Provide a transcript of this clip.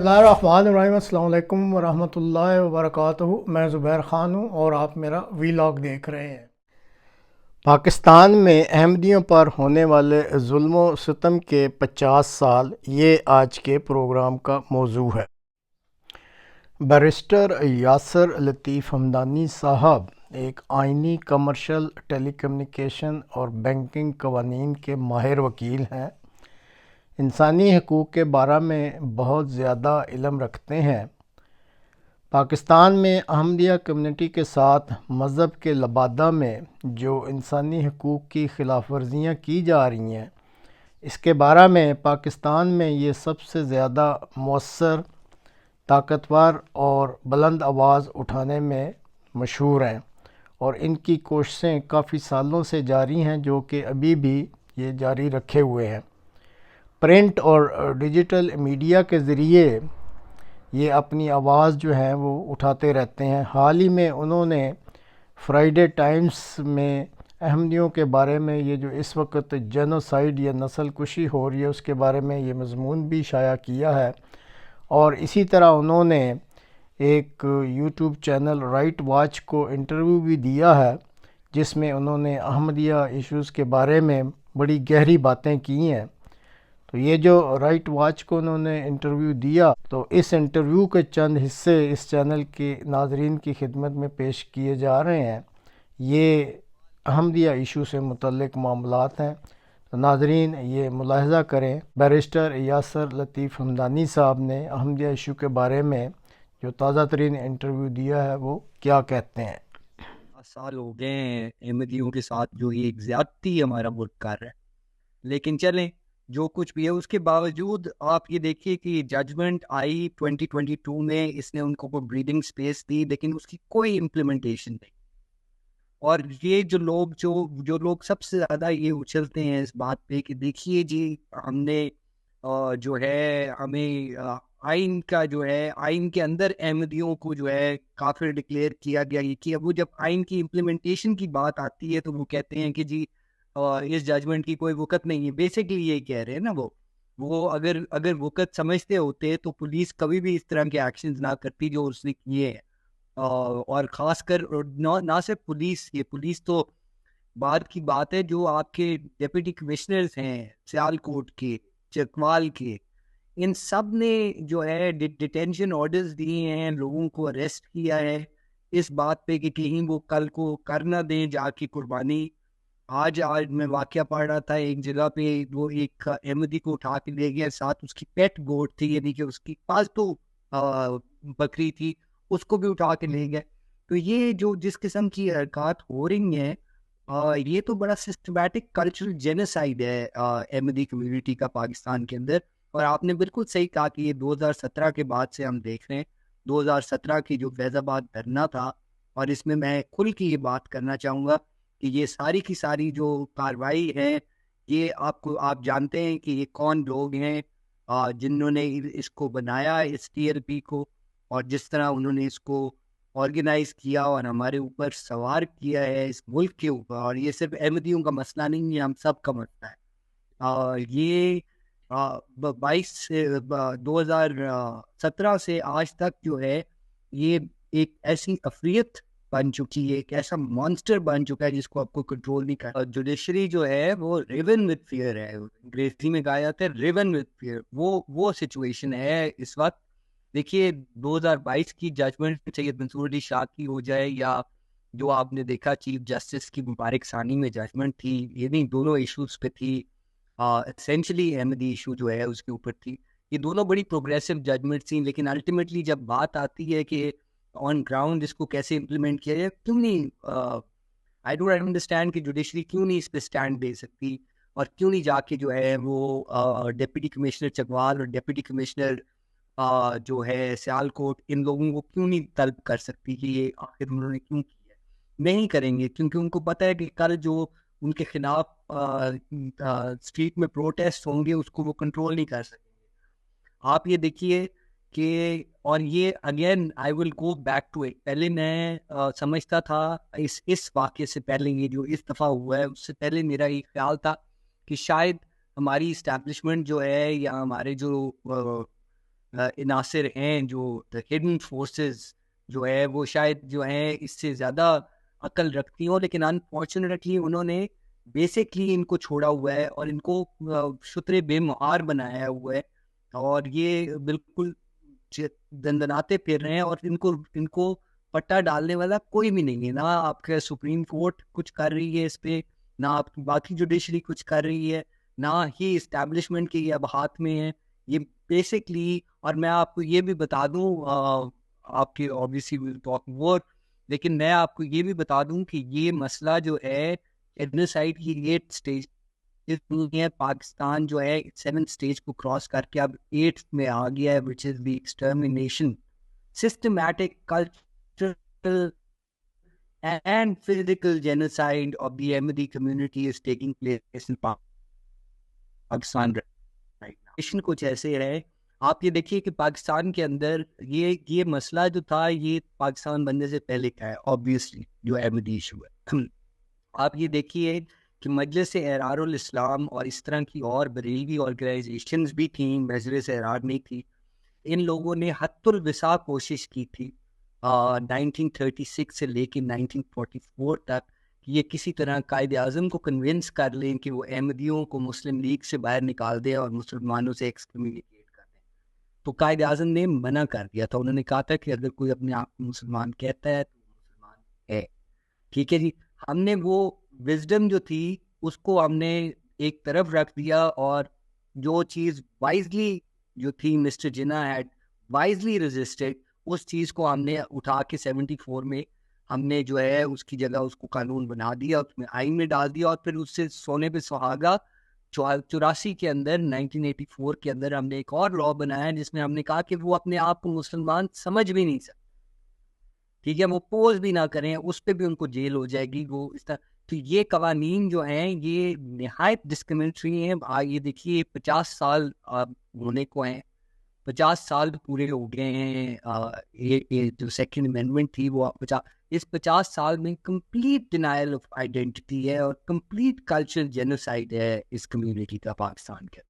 اللہ الرحمن الرحیم۔ السلام علیکم ورحمۃ اللہ وبرکاتہ۔ میں زبیر خان ہوں اور آپ میرا ویلاگ دیکھ رہے ہیں۔ پاکستان میں احمدیوں پر ہونے والے ظلم و ستم کے 50 سال، یہ آج کے پروگرام کا موضوع ہے۔ بیرسٹر یاسر لطیف ہمدانی صاحب ایک آئینی، کمرشل، ٹیلی کمیونیکیشن اور بینکنگ قوانین کے ماہر وکیل ہیں۔ انسانی حقوق کے بارے میں بہت زیادہ علم رکھتے ہیں۔ پاکستان میں احمدیہ کمیونٹی کے ساتھ مذہب کے لبادہ میں جو انسانی حقوق کی خلاف ورزیاں کی جا رہی ہیں، اس کے بارے میں پاکستان میں یہ سب سے زیادہ مؤثر، طاقتور اور بلند آواز اٹھانے میں مشہور ہیں، اور ان کی کوششیں کافی سالوں سے جاری ہیں، جو کہ ابھی بھی یہ جاری رکھے ہوئے ہیں۔ پرنٹ اور ڈیجیٹل میڈیا کے ذریعے یہ اپنی آواز جو ہے وہ اٹھاتے رہتے ہیں۔ حال ہی میں انہوں نے فرائیڈے ٹائمز میں احمدیوں کے بارے میں یہ جو اس وقت جینوسائیڈ یا نسل کشی ہو رہی ہے، اس کے بارے میں یہ مضمون بھی شائع کیا ہے، اور اسی طرح انہوں نے ایک یوٹیوب چینل رائٹ واچ کو انٹرویو بھی دیا ہے، جس میں انہوں نے احمدیہ ایشوز کے بارے میں بڑی گہری باتیں کی ہیں۔ تو یہ جو رائٹ واچ کو انہوں نے انٹرویو دیا، تو اس انٹرویو کے چند حصے اس چینل کے ناظرین کی خدمت میں پیش کیے جا رہے ہیں۔ یہ احمدیہ ایشو سے متعلق معاملات ہیں، تو ناظرین یہ ملاحظہ کریں بیرسٹر یاسر لطیف ہمدانی صاحب نے احمدیہ ایشو کے بارے میں جو تازہ ترین انٹرویو دیا ہے وہ کیا کہتے ہیں۔ سال ہو گئے ہیں احمدیوں کے ساتھ جو یہ ایک زیادتی ہمارا ملک کر رہا ہے، لیکن چلیں جو کچھ بھی ہے اس کے باوجود آپ یہ دیکھیے کہ ججمنٹ آئی 2022 میں، اس نے ان کو کوئی بریدنگ سپیس دی، لیکن اس کی کوئی امپلیمنٹیشن نہیں۔ اور یہ جو لوگ سب سے زیادہ یہ اچھلتے ہیں اس بات پہ کہ دیکھیے جی ہم نے جو ہے ہمیں آئین کا جو ہے آئین کے اندر احمدیوں کو جو ہے کافر ڈکلیئر کیا گیا، یہ کیا، وہ جب آئین کی امپلیمنٹیشن کی بات آتی ہے تو وہ کہتے ہیں کہ جی اس ججمنٹ کی کوئی وقت نہیں ہے۔ بیسکلی یہی کہہ رہے ہیں نا، وہ اگر وقت سمجھتے ہوتے تو پولیس کبھی بھی اس طرح کے ایکشنز نہ کرتی جو اس نے کیے ہیں۔ اور خاص کر نہ صرف پولیس، یہ پولیس تو بعد کی بات ہے، جو آپ کے ڈپٹی کمشنرز ہیں سیالکوٹ کے، چکوال کے، ان سب نے جو ہے ڈیٹینشن آرڈرز دیے ہیں، لوگوں کو اریسٹ کیا ہے اس بات پہ کہ کہیں وہ کل کو کر نہ دیں جا کی قربانی۔ آج میں واقعہ پڑھ رہا تھا ایک جگہ پہ، وہ ایک احمدی کو اٹھا کے لے گیا، ساتھ اس کی پیٹ گوٹ تھی، یعنی کہ اس کی پالتو بکری تھی، اس کو بھی اٹھا کے لے گئے۔ تو یہ جو جس قسم کی حرکات ہو رہی ہیں، یہ تو بڑا سسٹمیٹک کلچرل جینوسائیڈ ہے احمدی کمیونٹی کا پاکستان کے اندر۔ اور آپ نے بالکل صحیح کہا کہ یہ 2017 کے بعد سے ہم دیکھ رہے ہیں۔ 2017 کی جو فیض آباد دھرنا تھا، اور اس میں کھل کے یہ بات کرنا چاہوں گا کہ یہ ساری کی ساری جو کارروائی ہے، یہ آپ جانتے ہیں کہ یہ کون لوگ ہیں جنہوں نے اس کو بنایا، اس ٹی ایل پی کو، اور جس طرح انہوں نے اس کو آرگنائز کیا اور ہمارے اوپر سوار کیا ہے اس ملک کے اوپر۔ اور یہ صرف احمدیوں کا مسئلہ نہیں ہے، ہم سب کا مسئلہ ہے۔ یہ 2017 سے آج تک جو ہے یہ ایک ایسی افریت بن چکی ہے، ایک ایسا مانسٹر بن چکا ہے جس کو آپ کو کنٹرول نہیں کر۔ جوڈیشری جو ہے وہ ریون وتھ فیئر ہے، انگریزی میں کہا جاتا ہے ریون وتھ فیئر، وہ سچویشن ہے اس وقت۔ دیکھیے 2022 کی ججمنٹ سید منصور علی شاہ کی ہو جائے، یا جو آپ نے دیکھا چیف جسٹس کی مبارک ثانی میں ججمنٹ تھی، یہ نہیں دونوں ایشوز پہ تھی، اسینشلی احمدی ایشو جو ہے اس کے اوپر تھی، یہ دونوں بڑی پروگریسو ججمنٹ تھیں، لیکن الٹیمیٹلی جب بات آتی ہے کہ آن گراؤنڈ اس کو کیسے امپلیمنٹ کیا جائے، کیوں نہیں آئی ڈونٹ انڈرسٹینڈ کہ جوڈیشری کیوں نہیں اس پہ اسٹینڈ دے سکتی، اور کیوں نہیں جا کے جو ہے وہ ڈپٹی کمشنر چکوال اور ڈپٹی کمشنر جو ہے سیالکوٹ، ان لوگوں کو کیوں نہیں طلب کر سکتی کہ یہ آخر انہوں نے کیوں کیا ہے۔ نہیں کریں گے کیونکہ ان کو پتہ ہے کہ کل جو ان کے خلاف اسٹریٹ میں پروٹیسٹ ہوں گے اس کو وہ کنٹرول نہیں کر سکیں گے۔ آپ یہ دیکھیے کہ، اور یہ again I will go back to it, پہلے میں سمجھتا تھا اس واقعے سے پہلے، یہ جو اس دفعہ ہوا ہے اس سے پہلے میرا یہ خیال تھا کہ شاید ہماری اسٹیبلشمنٹ جو ہے یا ہمارے جو عناصر ہیں جو ہڈن فورسز جو ہے وہ شاید جو ہیں اس سے زیادہ عقل رکھتی ہوں، لیکن انفارچونیٹلی انہوں نے بیسکلی ان کو چھوڑا ہوا ہے اور ان کو شتر بے مہار بنایا ہوا ہے، اور یہ بالکل دندناتے پھر رہے ہیں، اور ان کو پٹا ڈالنے والا کوئی بھی نہیں ہے. نہ آپ کا سپریم کورٹ کچھ کر رہی ہے اس پہ، نہ آپ کی باقی جوڈیشری کچھ کر رہی ہے، نہ ہی اسٹیبلشمنٹ کے یہ اب ہاتھ میں ہے یہ بیسکلی. اور میں آپ کو یہ بھی بتا دوں، آپ کی obviously we'll talk more، لیکن میں آپ کو یہ بھی بتا دوں کہ یہ مسئلہ جو ہے ایڈنوسائڈ کی 8 سٹیج ہے، پاکستان جو ہے 7 سٹیج کو کراس کر کے اب 8 میں آ گیا ہے، which is the extermination, systematic, cultural and physical genocide of the Ahmadi community is taking place in Pakistan right now. Nation کچھ ایسے ہے، آپ یہ دیکھیے کہ پاکستان کے اندر یہ مسئلہ جو تھا یہ پاکستان بننے سے پہلے کا ہے obviously، جو احمدی ایشو ہے. آپ یہ دیکھیے کہ مجلس احرار الاسلام اور اس طرح کی اور بریلوی آرگنائزیشنز بھی تھیں، مجلس احرار نہیں تھی، ان لوگوں نے حد الوسع کوشش کی تھی 1936 سے لے کے 1944 تک کہ یہ کسی طرح قائد اعظم کو کنونس کر لیں کہ وہ احمدیوں کو مسلم لیگ سے باہر نکال دیں اور مسلمانوں سے ایکسکمیونیکیٹ کر دیں. تو قائد اعظم نے منع کر دیا تھا، انہوں نے کہا تھا کہ اگر کوئی اپنے آپ کو مسلمان کہتا ہے تو مسلمان ہے. ٹھیک ہے جی، ہم نے وہ وزڈم جو تھی اس کو ہم نے ایک طرف رکھ دیا، اور جو چیز وائزلی جو تھی مسٹر جناح ہیڈ وائزلی ریزسٹڈ، اس چیز کو ہم نے اٹھا کے 74 میں ہم نے جو ہے اس کی جگہ اس کو قانون بنا دیا، اس میں آئین میں ڈال دیا، اور پھر اس سے سونے پہ سہاگا 84 کے اندر 1984 کے اندر ہم نے ایک اور لا بنایا جس میں ہم نے کہا کہ وہ اپنے آپ کو مسلمان سمجھ بھی نہیں سکتے. ٹھیک ہے، وہ پوز بھی نہ کریں، اس پہ بھی ان کو جیل ہو جائے گی. وہ اس طرح تو یہ قوانین جو ہیں یہ نہایت ڈسکرمنیٹری ہیں. یہ دیکھیے 50 سال ہونے کو ہیں، 50 سال پورے ہو گئے ہیں. یہ جو سیکنڈ امینڈمنٹ تھی وہ اس 50 سال میں کمپلیٹ ڈینائل آف آئیڈینٹی ہے اور کمپلیٹ کلچرل جینوسائڈ ہے اس کمیونٹی کا پاکستان کے.